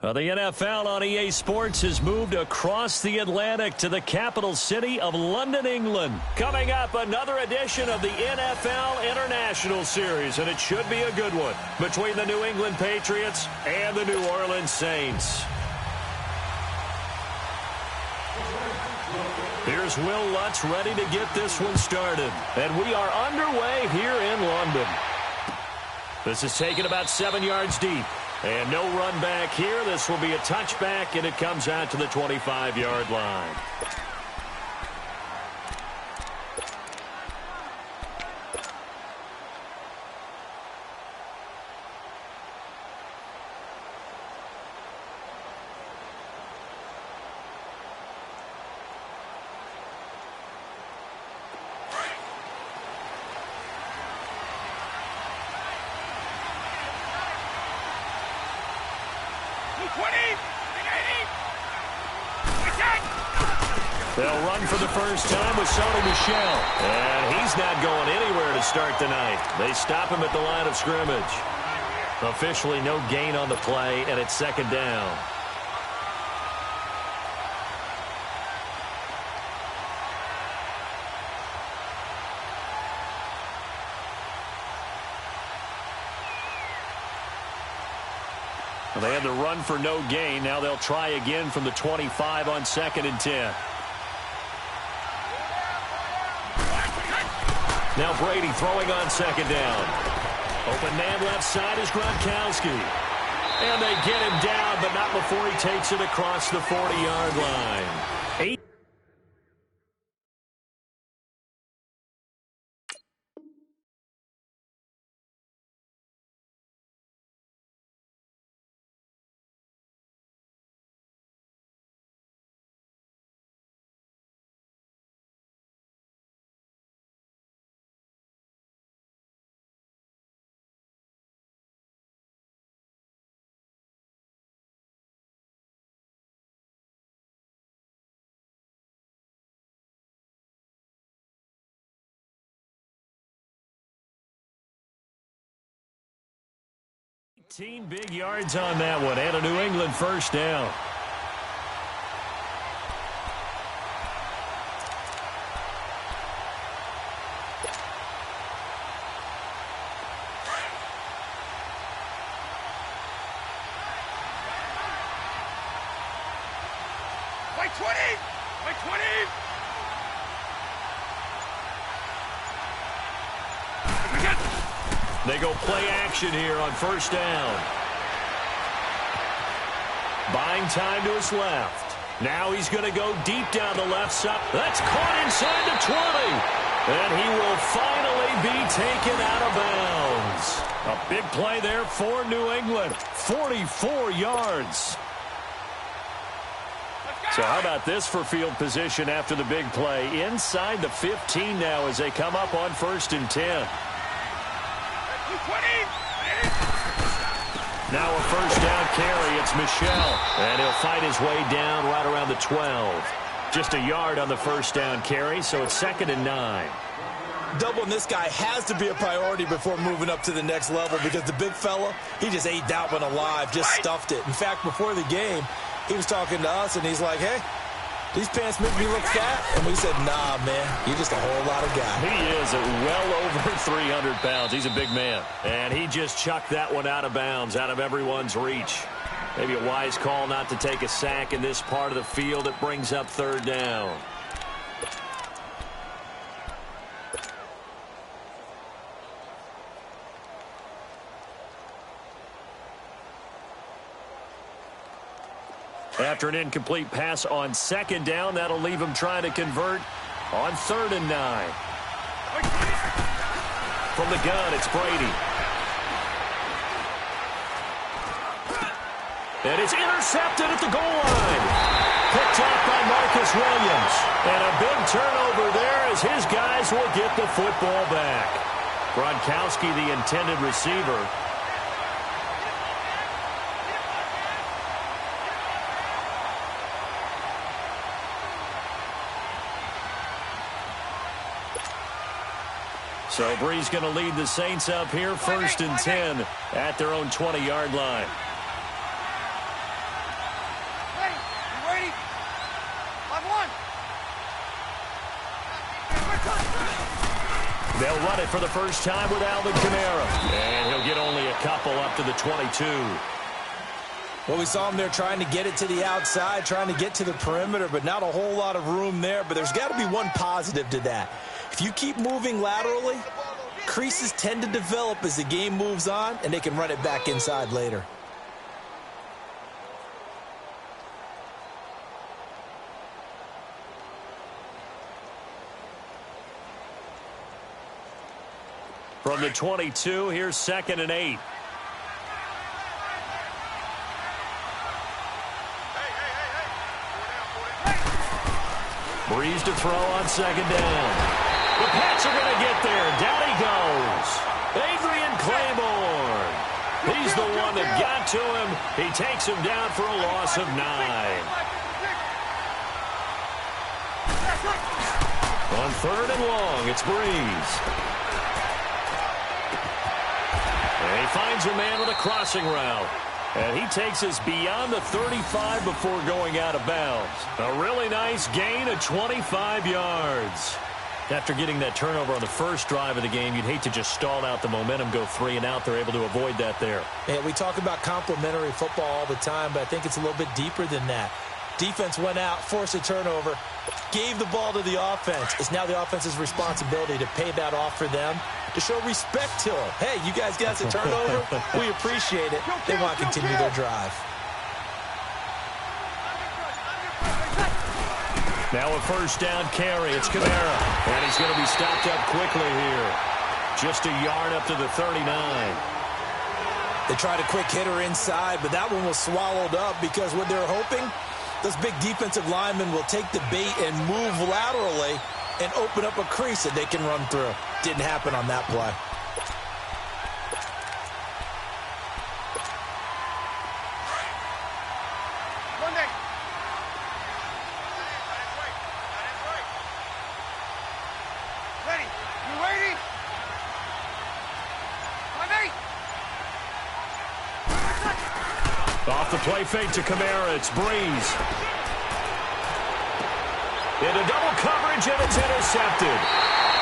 The NFL on EA Sports has moved across the Atlantic to the capital city of London, England. Coming up, another edition of the NFL International Series, and it should be a good one, between the New England Patriots and the New Orleans Saints. Here's Will Lutz ready to get this one started. And we are underway here in London. This is taken about 7 yards deep. And no run back here. This will be a touchback, and it comes out to the 25-yard line. They'll run for the first time with Sony Michel. And he's not going anywhere to start the night. They stop him at the line of scrimmage. Officially no gain on the play, and it's second down. Well, they had the run for no gain. Now they'll try again from the 25 on 2nd and 10. Now Brady throwing on second down. Open man left side is Gronkowski. And they get him down, but not before he takes it across the 40-yard line. Big yards on that one, and a New England first down. Play 20! Play 20! They go play action here on first down. Buying time to his left. Now he's going to go deep down the left side. That's caught inside the 20. And he will finally be taken out of bounds. A big play there for New England. 44 yards. So how about this for field position after the big play? Inside the 15 now as they come up on 1st and 10. Now a first down carry. It's Michel. And he'll fight his way down right around the 12. Just a yard on the first down carry, so it's 2nd and 9. Doubling this guy has to be a priority before moving up to the next level because the big fella, he just ate that one alive, just stuffed it. In fact, before the game, he was talking to us, and he's like, hey, these pants make me look fat. And we said, nah, man, you're just a whole lot of guy. He is at well over 300 pounds. He's a big man. And he just chucked that one out of bounds, out of everyone's reach. Maybe a wise call not to take a sack in this part of the field. It brings up 3rd down. After an incomplete pass on 2nd down, that'll leave him trying to convert on 3rd and 9. From the gun, it's Brady. And it's intercepted at the goal line. Picked off by Marcus Williams. And a big turnover there as his guys will get the football back. Gronkowski, the intended receiver. So Bree's going to lead the Saints up here, 1st and 10 at their own 20-yard line. They'll run it for the first time with Alvin Kamara. And he'll get only a couple up to the 22. Well, we saw him there trying to get it to the outside, trying to get to the perimeter, but not a whole lot of room there. But there's got to be one positive to that. If you keep moving laterally, creases tend to develop as the game moves on, and they can run it back inside later. From the 22, here's 2nd and 8. Breeze to throw on 2nd down. The Pats are going to get there. Down he goes. Adrian Claiborne. He's the one that got to him. He takes him down for a loss of 9. On 3rd and long, it's Breeze. And he finds a man with a crossing route. And he takes us beyond the 35 before going out of bounds. A really nice gain of 25 yards. After getting that turnover on the first drive of the game, you'd hate to just stall out the momentum, go 3 and out. They're able to avoid that there. Yeah, we talk about complementary football all the time, but I think it's a little bit deeper than that. Defense went out, forced a turnover, gave the ball to the offense. It's now the offense's responsibility to pay that off for them, to show respect to them. Hey, you guys got us a turnover? We appreciate it. They want to continue their drive. Now a first down carry. It's Kamara. And he's going to be stopped up quickly here. Just a yard up to the 39. They tried a quick hitter inside, but that one was swallowed up because what they're hoping, those big defensive linemen will take the bait and move laterally and open up a crease that they can run through. Didn't happen on that play. Ready? You ready? Off the play fake to Kamara, it's Breeze. Into double coverage, and it's intercepted.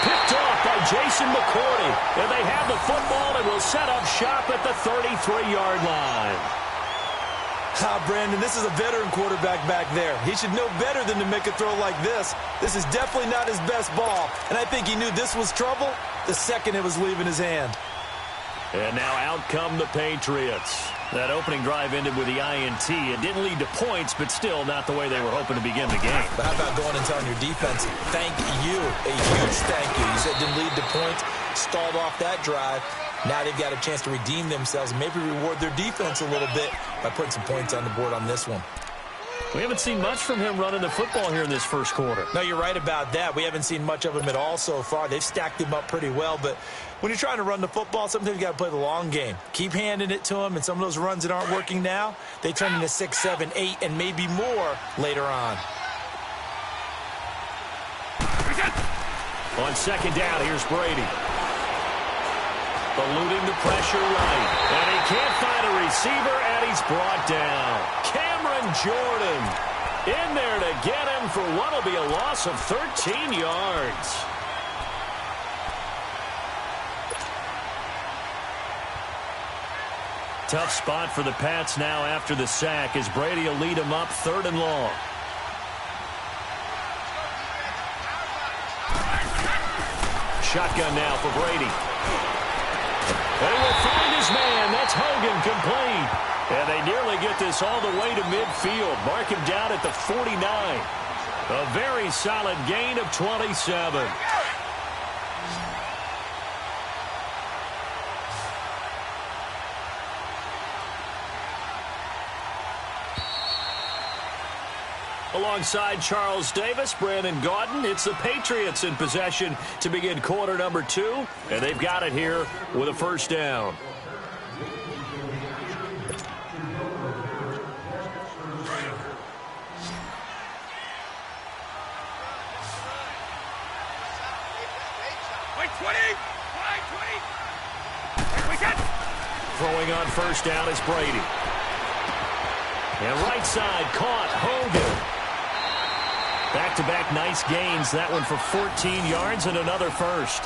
Picked off by Jason McCourty. And they have the football and will set up shop at the 33-yard line. Brandon, this is a veteran quarterback back there. He should know better than to make a throw like this. This is definitely not his best ball. And I think he knew this was trouble the second it was leaving his hand. And now out come the Patriots. That opening drive ended with the INT. It didn't lead to points, but still not the way they were hoping to begin the game. But how about going and telling your defense, thank you, a huge thank you. You said it didn't lead to points, stalled off that drive. Now they've got a chance to redeem themselves and maybe reward their defense a little bit by putting some points on the board on this one. We haven't seen much from him running the football here in this first quarter. No, you're right about that. We haven't seen much of him at all so far. They've stacked him up pretty well, but when you're trying to run the football, sometimes you got to play the long game. Keep handing it to him, and some of those runs that aren't working now, they turn into 6, 7, 8, and maybe more later on. On 2nd down, here's Brady. Eluding the pressure right. And he can't find a receiver, and he's brought down. Cameron Jordan in there to get him for what will be a loss of 13 yards. Tough spot for the Pats now after the sack as Brady will lead him up 3rd and long. Shotgun now for Brady. They will find his man. That's Hogan complete. And they nearly get this all the way to midfield. Mark him down at the 49. A very solid gain of 27. Alongside Charles Davis, Brandon Gaudin, it's the Patriots in possession to begin quarter number 2, and they've got it here with a first down. Throwing on first down is Brady. And right side caught Hogan. Back-to-back nice gains. That one for 14 yards and another first.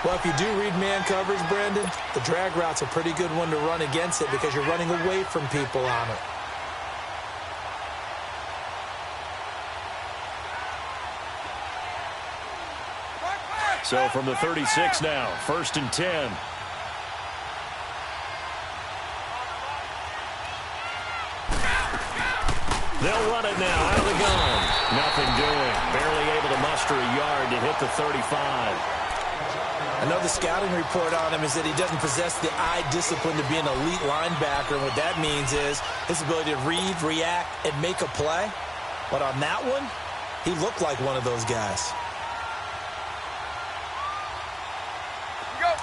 Well, if you do read man coverage, Brendan, the drag route's a pretty good one to run against it because you're running away from people on it. So from the 36 now, 1st and 10. They'll run it now out of the gun. Nothing doing. Barely able to muster a yard to hit the 35. Another scouting report on him is that he doesn't possess the eye discipline to be an elite linebacker. And what that means is his ability to read, react, and make a play. But on that one, he looked like one of those guys. Go.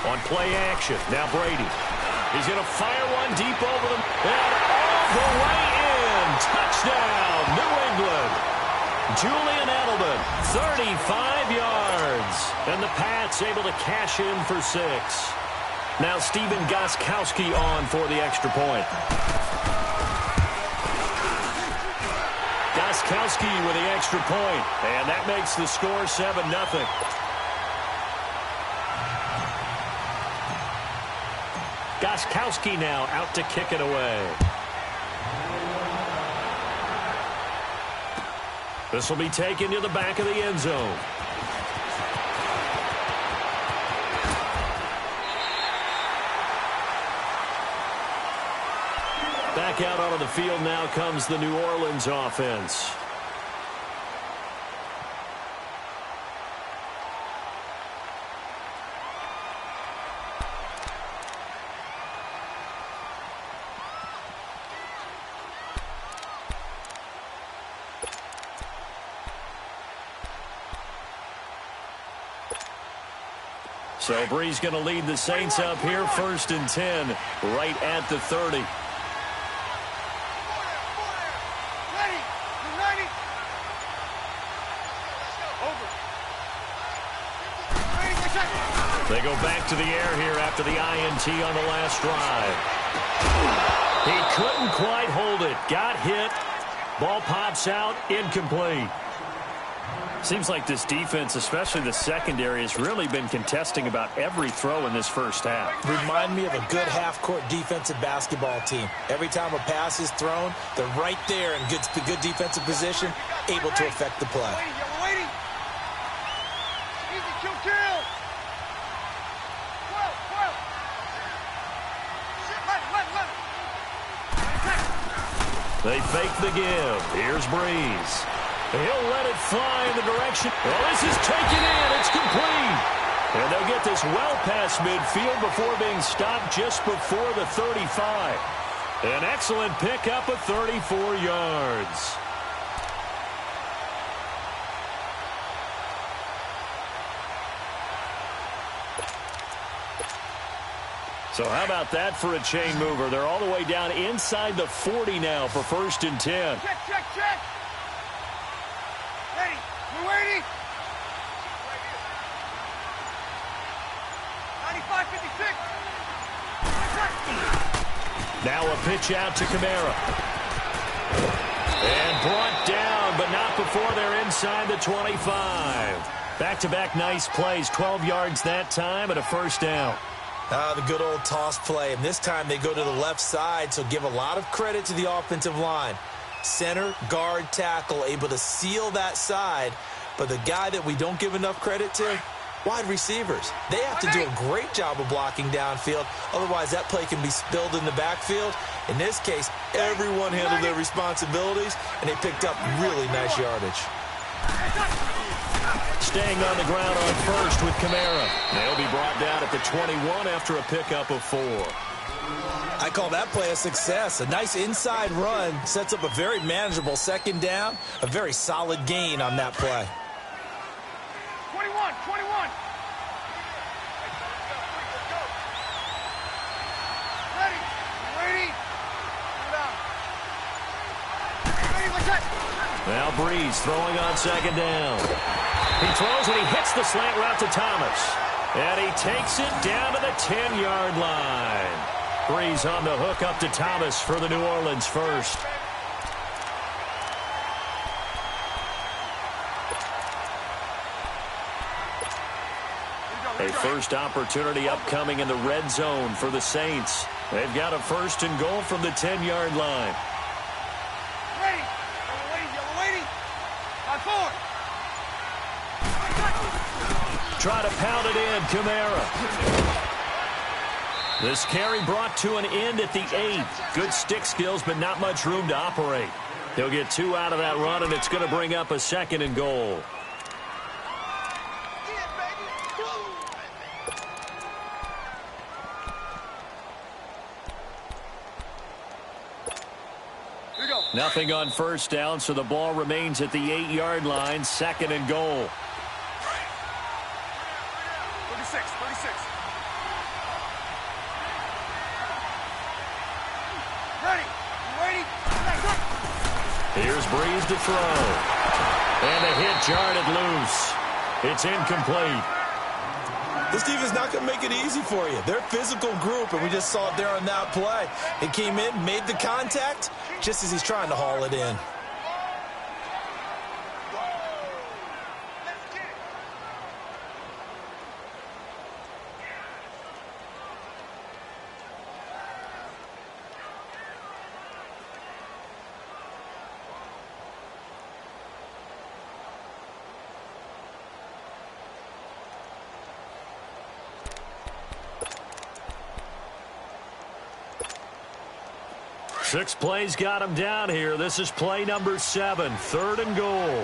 On play action, now Brady. He's going to fire one deep over them. And all the way in. Touchdown, New England. Julian Edelman, 35 yards. And the Pats able to cash in for 6. Now Stephen Gostkowski on for the extra point. Gostkowski with the extra point. And that makes the score 7-0. Gostkowski now out to kick it away. This will be taken to the back of the end zone. Back out onto the field now comes the New Orleans offense. So Bree's going to lead the Saints up here, 1st and 10, right at the 30. Ready. You ready? Over. Ready, get set. They go back to the air here after the INT on the last drive. He couldn't quite hold it. Got hit. Ball pops out. Incomplete. Seems like this defense, especially the secondary, has really been contesting about every throw in this first half. Remind me of a good half-court defensive basketball team. Every time a pass is thrown, they're right there in good defensive position, able to affect the play. We're waiting. Easy, kill. 12. They fake the give. Here's Breeze. He'll let it fly in the direction. Well, this is taken in. It's complete. And they'll get this well past midfield before being stopped just before the 35. An excellent pickup of 34 yards. So how about that for a chain mover? They're all the way down inside the 40 now for 1st and 10. Check. Ready. We're waiting. 95-56. Now a pitch out to Kamara. And brought down, but not before they're inside the 25. Back-to-back nice plays, 12 yards that time and a 1st down. The good old toss play, and this time they go to the left side, so give a lot of credit to the offensive line. Center, guard, tackle, able to seal that side, but the guy that we don't give enough credit to, wide receivers. They have to do a great job of blocking downfield, otherwise that play can be spilled in the backfield. In this case, everyone handled their responsibilities, and they picked up really nice yardage. Staying on the ground on 1st with Kamara. They'll be brought down at the 21 after a pickup of 4. I call that play a success. A nice inside run sets up a very manageable 2nd down. A very solid gain on that play. 21. Ready. Now Breeze throwing on 2nd down. He throws and he hits the slant route to Thomas. And he takes it down to the 10-yard line. Breeze on the hook up to Thomas for the New Orleans first. A first opportunity upcoming in the red zone for the Saints. They've got a first and goal from the 10-yard line. Ready. Yellow lady. On forward. Try to pound it in, Kamara. This carry brought to an end at the 8. Good stick skills, but not much room to operate. He'll get 2 out of that run, and it's going to bring up a second and goal. Nothing on first down, so the ball remains at the 8-yard line, second and goal. 36. Ready. You waiting? Here's Breeze to throw. And a hit jarred it loose. It's incomplete. This defense is not going to make it easy for you. They're a physical group, and we just saw it there on that play. It came in, made the contact, just as he's trying to haul it in. Six plays got him down here. This is play number 7, third and goal. Ready.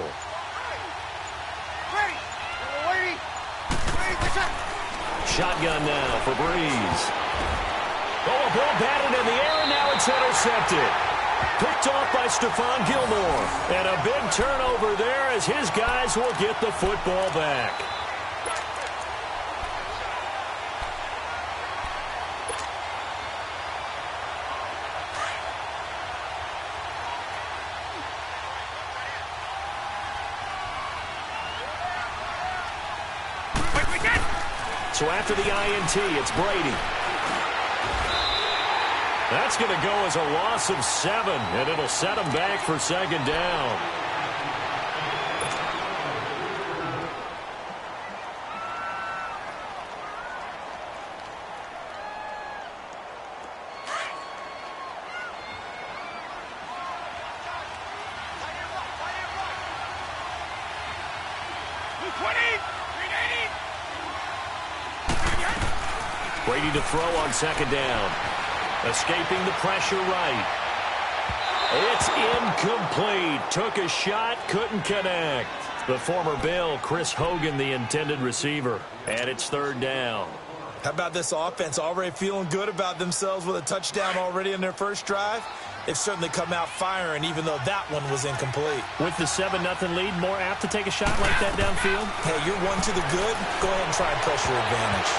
Yellow lady. Ready. Shotgun now for Breeze. Oh, a ball batted in the air, and now it's intercepted. Picked off by Stephon Gilmore. And a big turnover there as his guys will get the football back. So after the INT, it's Brady. That's going to go as a loss of 7, and it'll set him back for second down. Brady to throw on second down. Escaping the pressure right. It's incomplete. Took a shot, couldn't connect. The former Bill, Chris Hogan, the intended receiver. And it's third down. How about this offense already feeling good about themselves with a touchdown already in their first drive? They've certainly come out firing, even though that one was incomplete. With the 7-0 lead, more apt to take a shot like that downfield? Hey, you're one to the good. Go ahead and try and press your advantage.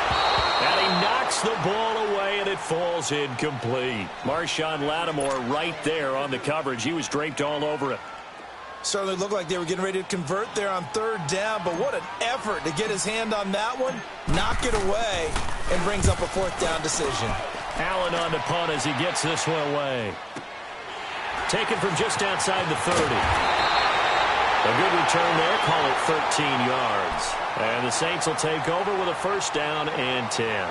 And he knocks the ball away, and it falls incomplete. Marshawn Lattimore right there on the coverage. He was draped all over it. Certainly looked like they were getting ready to convert there on third down, but what an effort to get his hand on that one, knock it away, and brings up a fourth down decision. Allen on the punt as he gets this one away. Taken from just outside the 30. A good return there, call it 13 yards. And the Saints will take over with a first down and 10.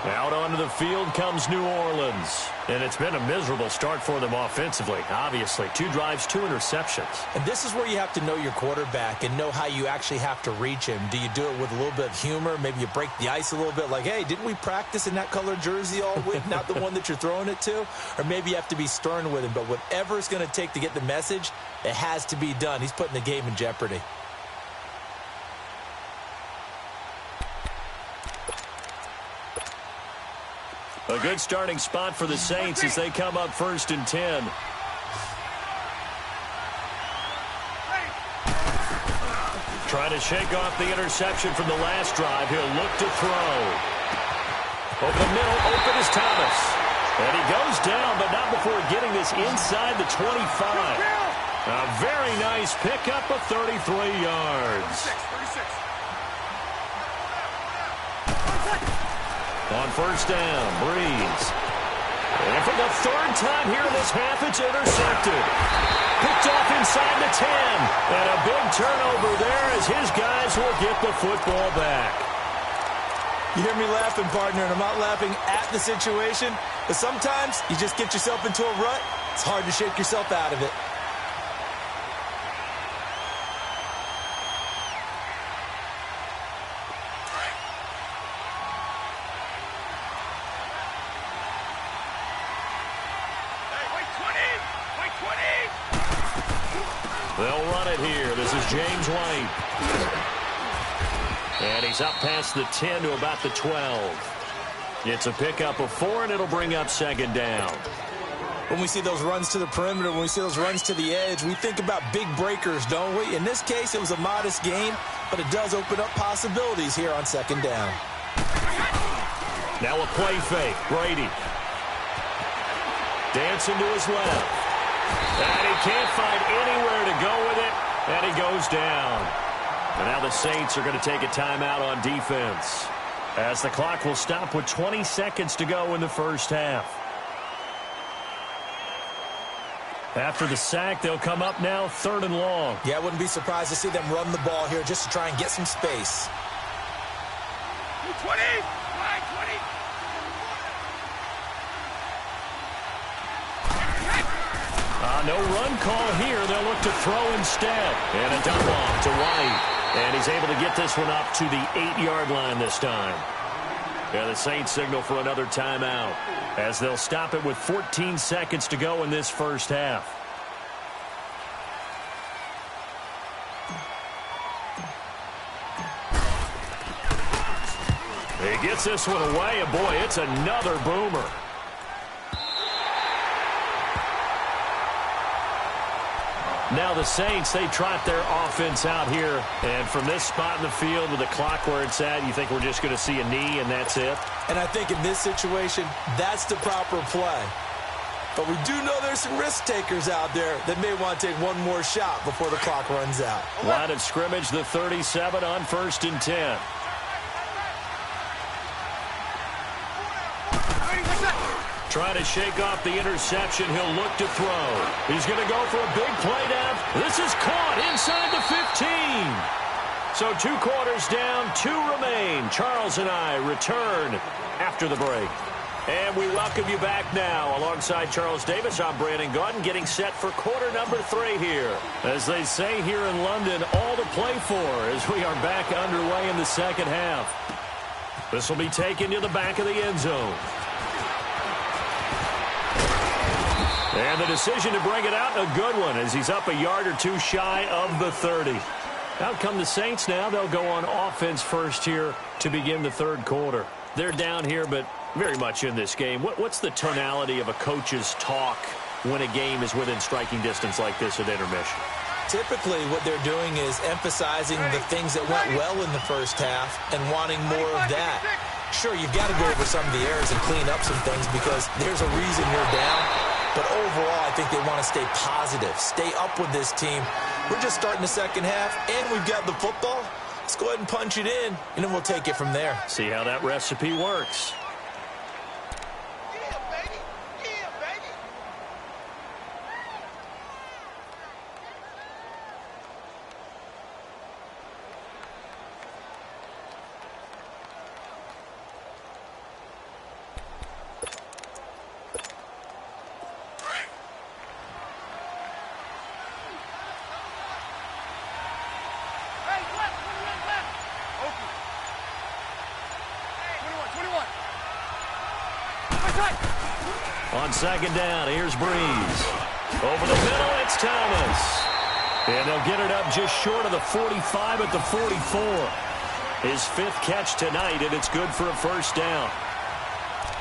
Out onto the field comes New Orleans. And it's been a miserable start for them offensively, obviously. 2 drives, 2 interceptions. And this is where you have to know your quarterback and know how you actually have to reach him. Do you do it with a little bit of humor? Maybe you break the ice a little bit like, hey, didn't we practice in that colored jersey all week? Not the one that you're throwing it to? Or maybe you have to be stern with him. But whatever it's going to take to get the message, it has to be done. He's putting the game in jeopardy. A good starting spot for the Saints as they come up first and 10. Trying to shake off the interception from the last drive. He'll look to throw. Over the middle, open is Thomas. And he goes down, but not before getting this inside the 25. A very nice pickup of 33 yards. On first down, Breeze. And for the third time here in this half, it's intercepted. Picked off inside the 10. And a big turnover there as his guys will get the football back. You hear me laughing, partner, and I'm not laughing at the situation, but sometimes you just get yourself into a rut. It's hard to shake yourself out of it. They'll run it here. This is James White. And he's up past the 10 to about the 12. It's a pickup of 4, and it'll bring up second down. When we see those runs to the perimeter, when we see those runs to the edge, we think about big breakers, don't we? In this case, it was a modest gain, but it does open up possibilities here on second down. Now a play fake. Brady. Dancing to his left. And he can't find anywhere to go with it, and he goes down. And now the Saints are going to take a timeout on defense, as the clock will stop with 20 seconds to go in the first half. After the sack, they'll come up now 3rd and long. Yeah, I wouldn't be surprised to see them run the ball here just to try and get some space. 20! Line 20! No run call here. They'll look to throw instead. And a dump off to White. And he's able to get this one up to the 8-yard line this time. Yeah, the Saints signal for another timeout, as they'll stop it with 14 seconds to go in this first half. He gets this one away, and boy, it's another boomer. Now the Saints, they trot their offense out here. And from this spot in the field with the clock where it's at, you think we're just going to see a knee and that's it? And I think in this situation, that's the proper play. But we do know there's some risk takers out there that may want to take one more shot before the clock runs out. Line of scrimmage, the 37 on 1st and 10. Trying to shake off the interception. He'll look to throw. He's going to go for a big play down. This is caught inside the 15. So 2 quarters down, 2 remain. Charles and I return after the break. And we welcome you back now. Alongside Charles Davis, I'm Brandon Gaudin, getting set for quarter number 3 here. As they say here in London, all to play for as we are back underway in the second half. This will be taken to the back of the end zone. And the decision to bring it out, a good one, as he's up a yard or 2 shy of the 30. Out come the Saints now. They'll go on offense first here to begin the 3rd quarter. They're down here, but very much in this game. What's the tonality of a coach's talk when a game is within striking distance like this at intermission? Typically, what they're doing is emphasizing the things that went well in the first half and wanting more of that. Sure, you've got to go over some of the errors and clean up some things because there's a reason you're down. But overall, I think they want to stay positive, stay up with this team. We're just starting the second half, and we've got the football. Let's go ahead and punch it in, and then we'll take it from there. See how that recipe works. On second down, here's Breeze. Over the middle, it's Thomas. And they'll get it up just short of the 45 at the 44. His 5th catch tonight, and it's good for a first down.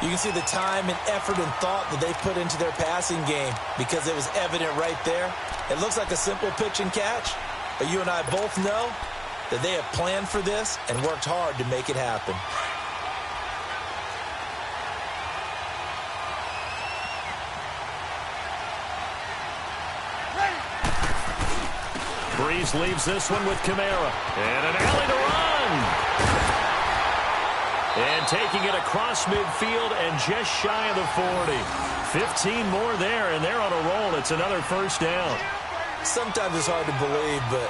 You can see the time and effort and thought that they put into their passing game because it was evident right there. It looks like a simple pitch and catch, but you and I both know that they have planned for this and worked hard to make it happen. Breeze leaves this one with Kamara. And an alley to run. And taking it across midfield and just shy of the 40. 15 more there, and they're on a roll. It's another first down. Sometimes it's hard to believe, but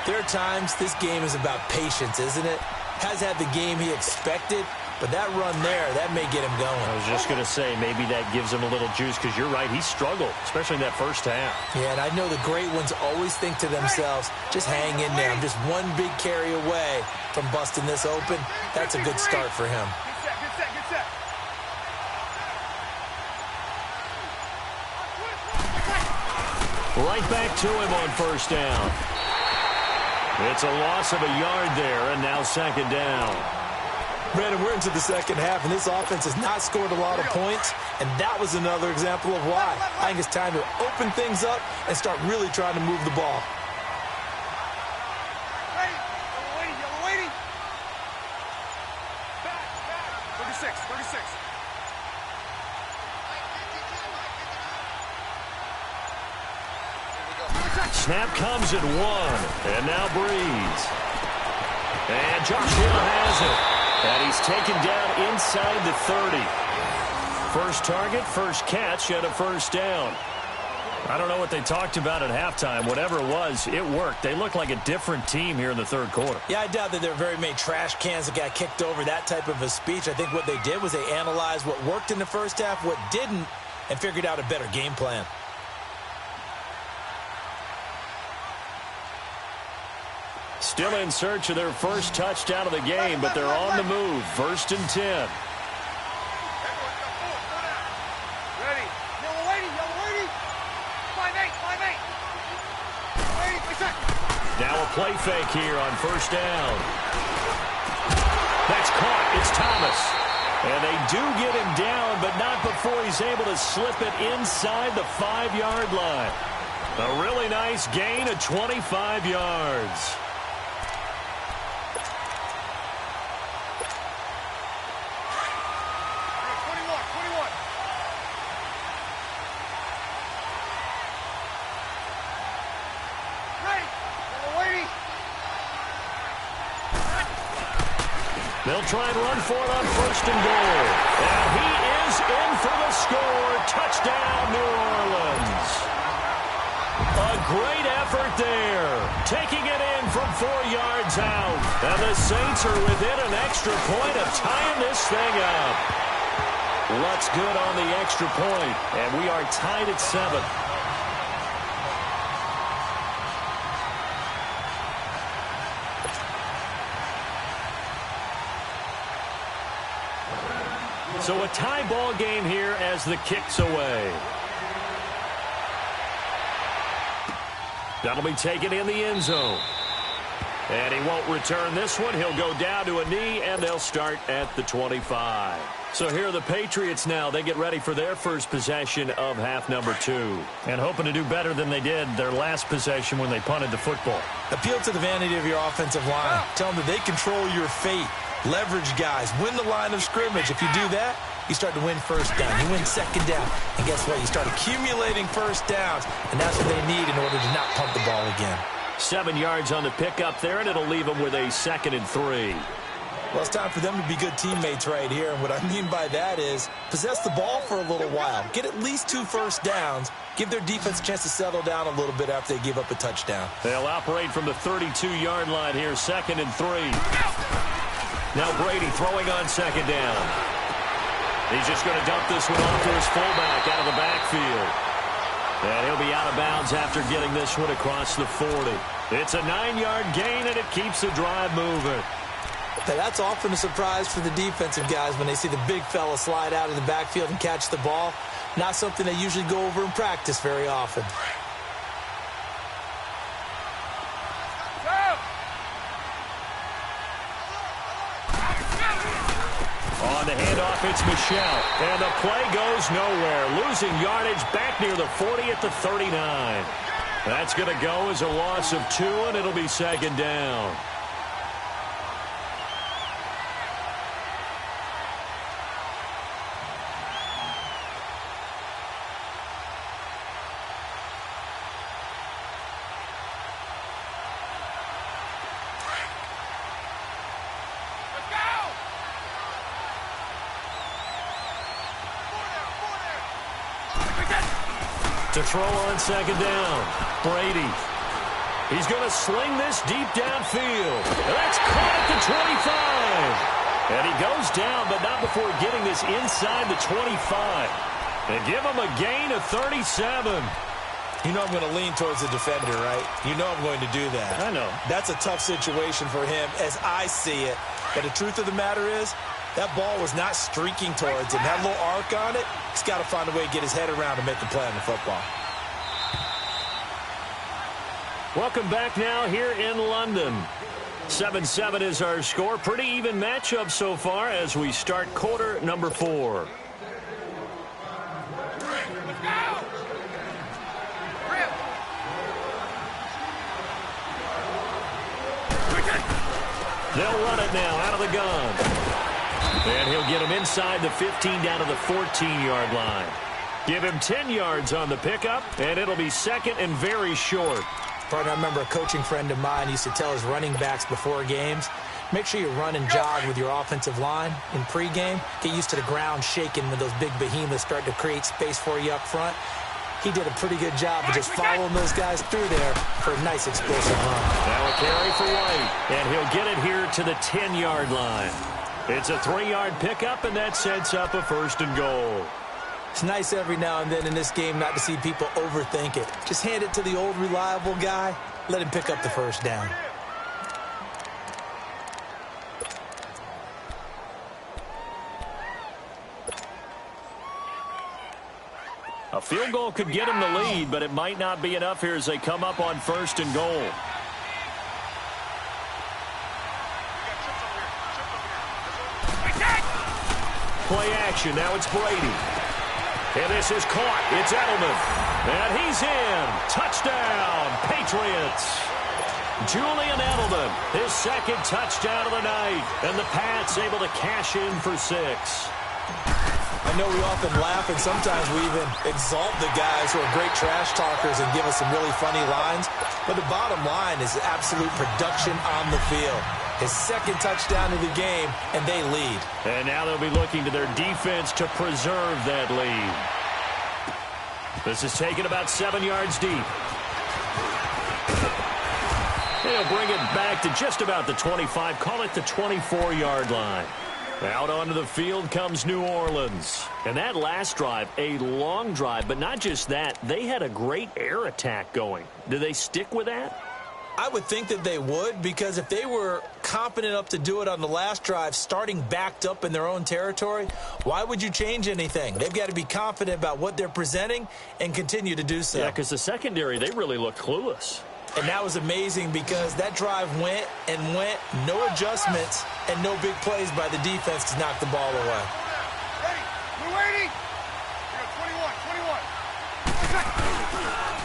there are times this game is about patience, isn't it? Has had the game he expected, but that run there, that may get him going. I was just going to say, maybe that gives him a little juice, because you're right, he struggled, especially in that first half. Yeah, and I know the great ones always think to themselves, just hang in there. I'm just one big carry away from busting this open. That's a good start for him. Good set, good set. Right back to him on first down. It's a loss of a yard there, and now second down. Brandon, we're into the second half, and this offense has not scored a lot of points, and that was another example of why. I think it's time to open things up and start really trying to move the ball. Ready? Yellow lady, yellow lady. Back. 36, 36. Snap comes at 1, and now Breeze. And Joshua has it. And he's taken down inside the 30. First target, first catch, and a first down. I don't know what they talked about at halftime. Whatever it was, it worked. They look like a different team here in the third quarter. Yeah, I doubt that there are very many trash cans that got kicked over, that type of a speech. I think what they did was they analyzed what worked in the first half, what didn't, and figured out a better game plan. Still in search of their first touchdown of the game, but they're on the move. First and 10. Ready? Yellow lady, yellow lady. 5-8, 5-8. Lady, play set. Now a play fake here on first down. That's caught. It's Thomas. And they do get him down, but not before he's able to slip it inside the 5-yard line. A really nice gain of 25 yards. They'll try and run for it on first and goal. And he is in for the score. Touchdown, New Orleans. A great effort there. Taking it in from 4 yards out. And the Saints are within an extra point of tying this thing up. Looks good on the extra point. And we are tied at 7. So a tie ball game here as the kick's away. That'll be taken in the end zone. And he won't return this one. He'll go down to a knee, and they'll start at the 25. So here are the Patriots now. They get ready for their first possession of half number 2. And hoping to do better than they did their last possession when they punted the football. Appeal to the vanity of your offensive line. Tell them that they control your fate. Leverage guys. Win the line of scrimmage. If you do that, you start to win first down. You win second down. And guess what? You start accumulating first downs. And that's what they need in order to not punt the ball again. 7 yards on the pickup there, and it'll leave them with a 2nd and 3. Well, it's time for them to be good teammates right here. And what I mean by that is possess the ball for a little while. Get at least 2 first downs. Give their defense a chance to settle down a little bit after they give up a touchdown. They'll operate from the 32-yard line here, 2nd and 3. Now Brady throwing on 2nd down. He's just going to dump this one off to his fullback out of the backfield. And he'll be out of bounds after getting this one across the 40. It's a 9-yard gain, and it keeps the drive moving. Now, that's often a surprise for the defensive guys when they see the big fella slide out of the backfield and catch the ball. Not something they usually go over in practice very often. On the handoff, it's Michelle. And the play goes nowhere. Losing yardage back near the 40 at the 39. That's going to go as a loss of 2, and it'll be 2nd down. To throw on second down, Brady. He's going to sling this deep downfield. That's caught at the 25. And he goes down, but not before getting this inside the 25. And give him a gain of 37. You know I'm going to lean towards the defender, right? You know I'm going to do that. I know. That's a tough situation for him as I see it. But the truth of the matter is, that ball was not streaking towards him. That little arc on it, he's got to find a way to get his head around and make a play on the football. Welcome back now here in London. 7-7 is our score. Pretty even matchup so far as we start quarter number 4. They'll run it now out of the gun. And he'll get him inside the 15 down to the 14-yard line. Give him 10 yards on the pickup, and it'll be second and very short. Partner, I remember a coaching friend of mine used to tell his running backs before games, make sure you run and jog with your offensive line in pregame. Get used to the ground shaking when those big behemoths start to create space for you up front. He did a pretty good job of just following those guys through there for a nice explosive run. Now a carry for White, and he'll get it here to the 10-yard line. It's a 3-yard pickup, and that sets up a first and goal. It's nice every now and then in this game not to see people overthink it. Just hand it to the old reliable guy. Let him pick up the first down. A field goal could get him the lead, but it might not be enough here as they come up on first and goal. Play action. Now it's Brady. And this is caught. It's Edelman. And he's in. Touchdown, Patriots. Julian Edelman, his second touchdown of the night. And the Pats able to cash in for 6. I know we often laugh, and sometimes we even exalt the guys who are great trash talkers and give us some really funny lines. But the bottom line is absolute production on the field. His second touchdown of the game, and they lead. And now they'll be looking to their defense to preserve that lead. This is taken about 7 yards deep. They'll bring it back to just about the 25. Call it the 24-yard line. Out onto the field comes New Orleans. And that last drive, a long drive, but not just that. They had a great air attack going. Do they stick with that? I would think that they would, because if they were confident enough to do it on the last drive, starting backed up in their own territory, why would you change anything? They've got to be confident about what they're presenting and continue to do so. Yeah, because the secondary, they really look clueless. And that was amazing because that drive went and went, no adjustments, and no big plays by the defense to knock the ball away. Ready? We're waiting. Here, 21.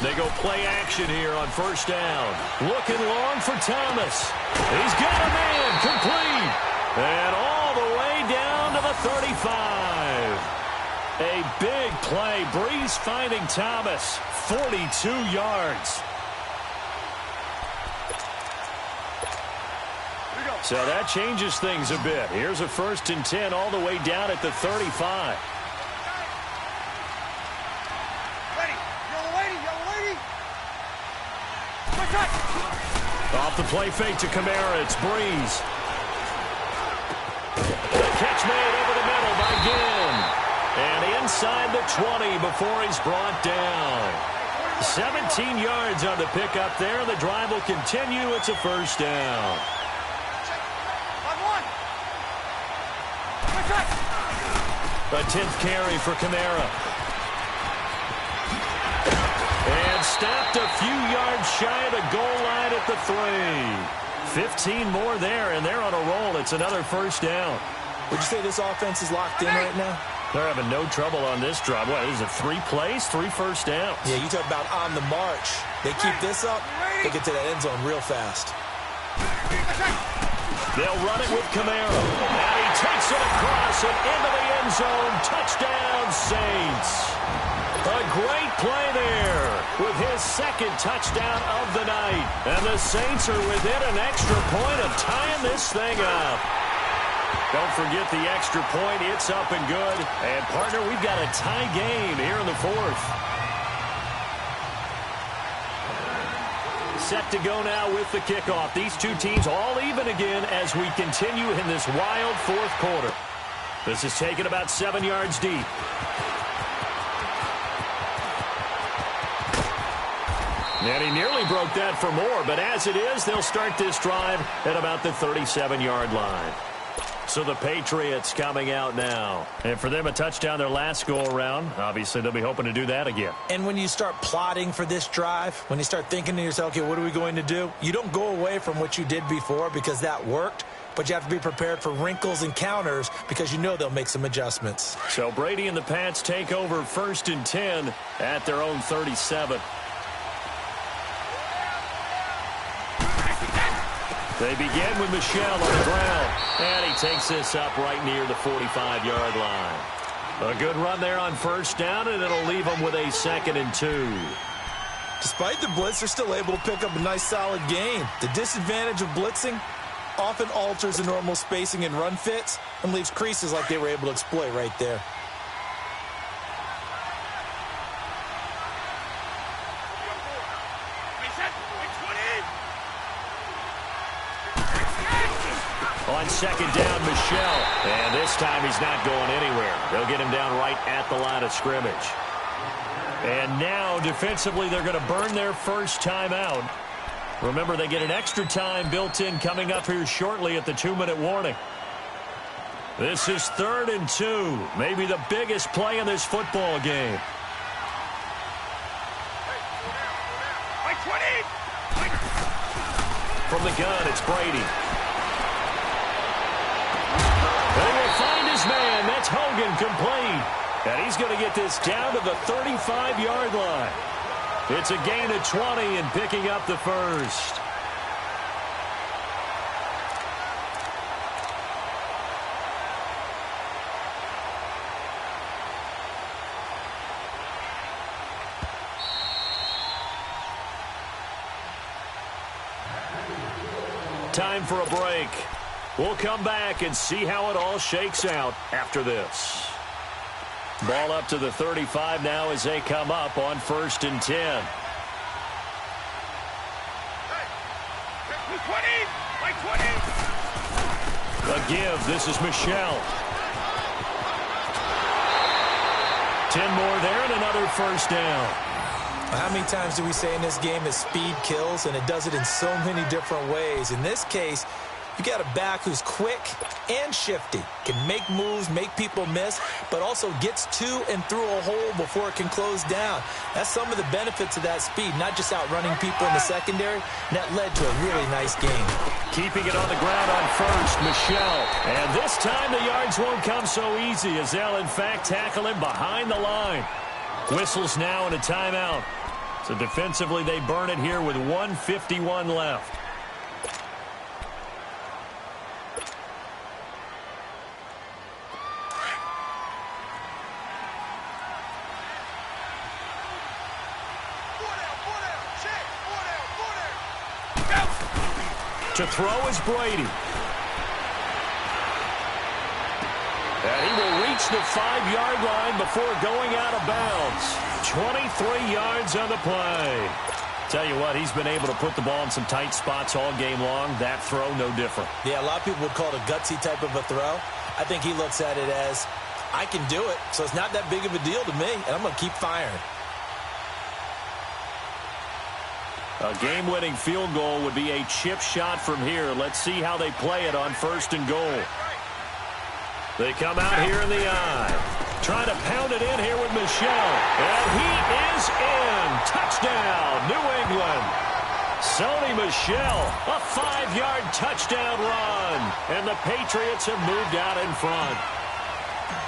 They go play action here on first down. Looking long for Thomas. He's got a man complete. And all the way down to the 35. A big play. Breeze finding Thomas. 42 yards. So that changes things a bit. Here's a 1st and 10 all the way down at the 35. Off the play fake to Kamara, it's Breeze. The catch made over the middle by Ginn. And inside the 20 before he's brought down. 17 yards on the pickup there. The drive will continue. It's a first down. A 10th carry for Kamara. And stopped a few yards shy of the goal line at the 3. 15 more there, and they're on a roll. It's another first down. Would you say this offense is locked in right now? They're having no trouble on this drive. What, is it 3 plays, 3 first downs? Yeah, you talk about on the march. They keep this up, they get to that end zone real fast. They'll run it with Kamara. And he takes it across and into the end zone. Touchdown, Saints. A great play there with his second touchdown of the night. And the Saints are within an extra point of tying this thing up. Don't forget the extra point. It's up and good. And, partner, we've got a tie game here in the 4th. set to go now with the kickoff. These two teams all even again as we continue in this wild fourth quarter. This is taken about 7 yards deep. And he nearly broke that for more, but as it is, they'll start this drive at about the 37-yard line. So the Patriots coming out now. And for them, a touchdown their last go-around. Obviously, they'll be hoping to do that again. And when you start plotting for this drive, when you start thinking to yourself, okay, what are we going to do? You don't go away from what you did before because that worked, but you have to be prepared for wrinkles and counters because you know they'll make some adjustments. So Brady and the Pats take over 1st and 10 at their own 37. They begin with Michel on the ground, and he takes this up right near the 45-yard line. A good run there on 1st down, and it'll leave them with a 2nd and 2. Despite the blitz, they're still able to pick up a nice, solid gain. The disadvantage of blitzing often alters the normal spacing and run fits and leaves creases like they were able to exploit right there. On 2nd down, Michel. And this time he's not going anywhere. They'll get him down right at the line of scrimmage. And now, defensively, they're going to burn their first timeout. Remember, they get an extra time built in coming up here shortly at the 2-minute warning. This is 3rd and 2. Maybe the biggest play in this football game. From the gun, it's Brady. They will find his man. That's Hogan, complete. And he's going to get this down to the 35-yard line. It's a gain of 20 and picking up the first. Time for a break. We'll come back and see how it all shakes out after this. Ball up to the 35 now as they come up on 1st and 10. A give. This is Michel. 10 more there and another 1st down. How many times do we say in this game that speed kills, and it does it in so many different ways? In this case, you got a back who's quick and shifty, can make moves, make people miss, but also gets to and through a hole before it can close down. That's some of the benefits of that speed, not just outrunning people in the secondary, and that led to a really nice game. Keeping it on the ground on 1st, Michel. And this time the yards won't come so easy as they'll, in fact, tackle him behind the line. Whistles now and a timeout. So defensively, they burn it here with 1:51 left. To throw is Brady. And he will reach the 5-yard line before going out of bounds. 23 yards on the play. Tell you what, he's been able to put the ball in some tight spots all game long. That throw, no different. Yeah, a lot of people would call it a gutsy type of a throw. I think he looks at it as, I can do it, so it's not that big of a deal to me, and I'm going to keep firing. A game-winning field goal would be a chip shot from here. Let's see how they play it on 1st and goal. They come out here in the eye. Trying to pound it in here with Michel. And he is in. Touchdown, New England. Sony Michel, a 5-yard touchdown run. And the Patriots have moved out in front.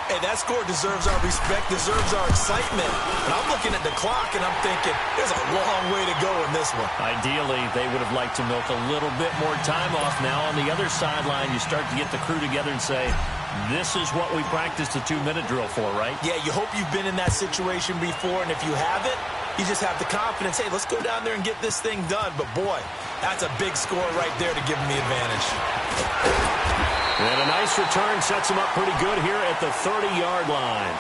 Hey, that score deserves our respect, deserves our excitement. But I'm looking at the clock, and I'm thinking, there's a long way to go in this one. Ideally, they would have liked to milk a little bit more time off now. On the other sideline, you start to get the crew together and say, this is what we practiced the 2-minute drill for, right? Yeah, you hope you've been in that situation before, and if you haven't, you just have the confidence, hey, let's go down there and get this thing done. But, boy, that's a big score right there to give them the advantage. And a nice return sets him up pretty good here at the 30-yard line.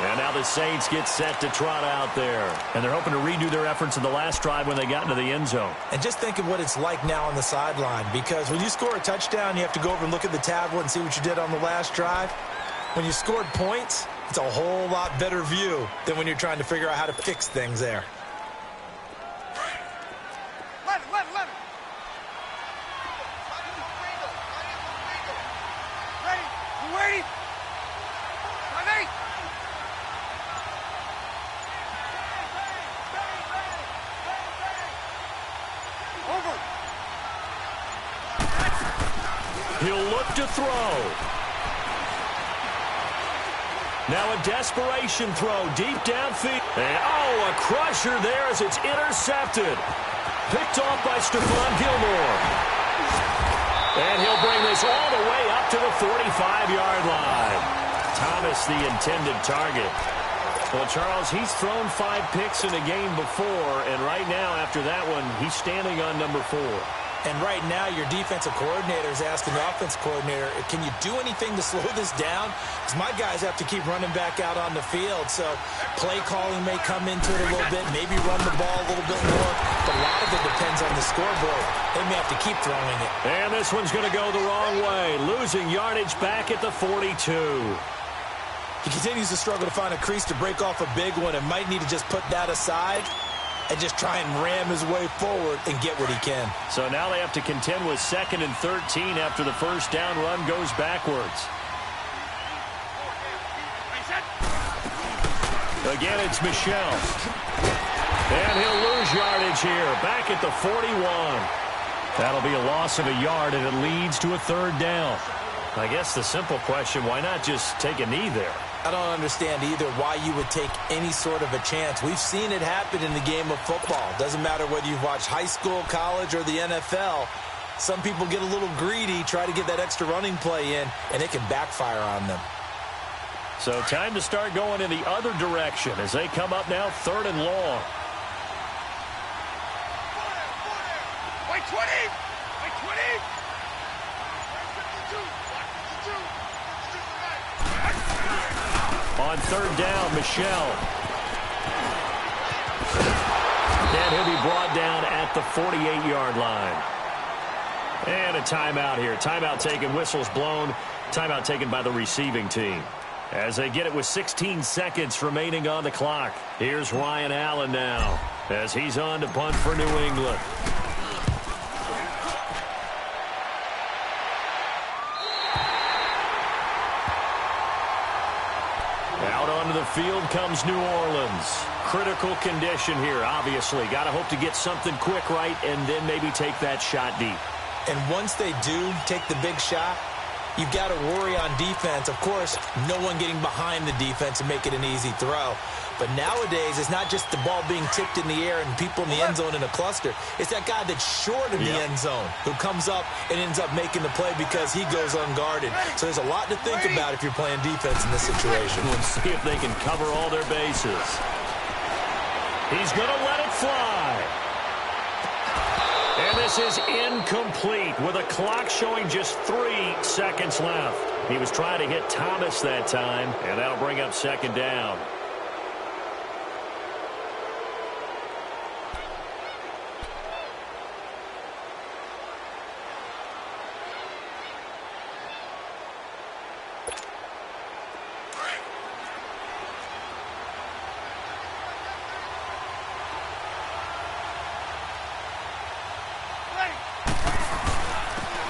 And now the Saints get set to trot out there. And they're hoping to redo their efforts in the last drive when they got into the end zone. And just think of what it's like now on the sideline, because when you score a touchdown, you have to go over and look at the tablet and see what you did on the last drive. When you scored points, it's a whole lot better view than when you're trying to figure out how to fix things there. Let him. Ready? You ready? 5-8. Over. He'll look to throw. Now a desperation throw deep downfield. And, a crusher there as it's intercepted. Picked off by Stephon Gilmore. And he'll bring this all the way up to the 45-yard line. Thomas, the intended target. Well, Charles, he's thrown 5 picks in a game before, and right now, after that one, he's standing on number 4. And right now, your defensive coordinator is asking the offensive coordinator, can you do anything to slow this down? Because my guys have to keep running back out on the field. So play calling may come into it a little bit, maybe run the ball a little bit more. But a lot of it depends on the scoreboard. They may have to keep throwing it. And this one's going to go the wrong way, losing yardage back at the 42. He continues to struggle to find a crease to break off a big one and might need to just put that aside and just try and ram his way forward and get what he can. So now they have to contend with 2nd and 13 after the first down run goes backwards. Again, it's Michel. And he'll lose yardage here, back at the 41. That'll be a loss of a yard, and it leads to a 3rd down. I guess the simple question, why not just take a knee there? I don't understand either why you would take any sort of a chance. We've seen it happen in the game of football. Doesn't matter whether you've watched high school, college, or the NFL. Some people get a little greedy, try to get that extra running play in, and it can backfire on them. So time to start going in the other direction as they come up now 3rd and long. Wait, 20. Wait, 20. On 3rd down, Michel. And he'll be brought down at the 48-yard line. And a timeout here. Timeout taken, whistles blown. Timeout taken by the receiving team. As they get it with 16 seconds remaining on the clock. Here's Ryan Allen now as he's on to punt for New England. Out onto the field comes New Orleans. Critical condition here, obviously. Got to hope to get something quick right and then maybe take that shot deep. And once they do take the big shot, you've got to worry on defense. Of course, no one getting behind the defense and make it an easy throw. But nowadays, it's not just the ball being tipped in the air and people in the end zone in a cluster. It's that guy that's short of the end zone who comes up and ends up making the play because he goes unguarded. So there's a lot to think about if you're playing defense in this situation. We'll see if they can cover all their bases. He's going to let it fly. And this is incomplete with a clock showing just 3 seconds left. He was trying to hit Thomas that time, and that'll bring up 2nd down.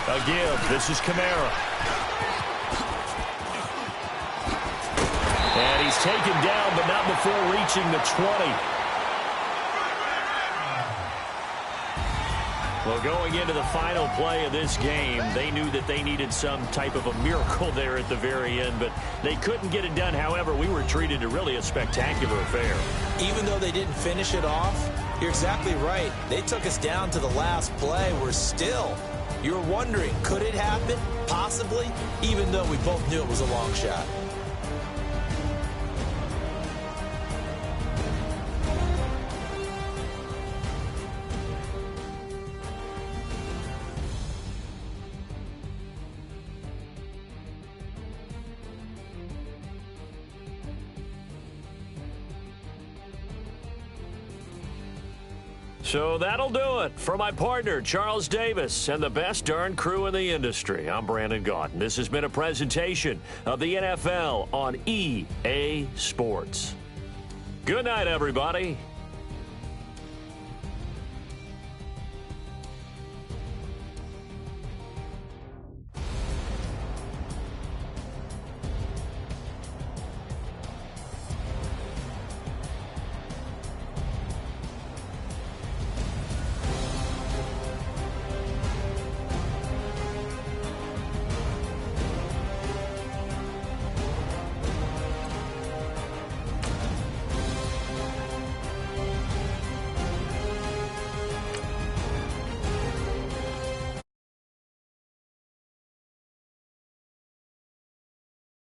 A give. This is Kamara. And he's taken down, but not before reaching the 20. Well, going into the final play of this game, they knew that they needed some type of a miracle there at the very end, but they couldn't get it done. However, we were treated to really a spectacular affair. Even though they didn't finish it off, you're exactly right. They took us down to the last play. We're still... You're wondering, could it happen? Possibly, even though we both knew it was a long shot. So that'll do it. For my partner, Charles Davis, and the best darn crew in the industry, I'm Brandon Gaudin. This has been a presentation of the NFL on EA Sports. Good night, everybody.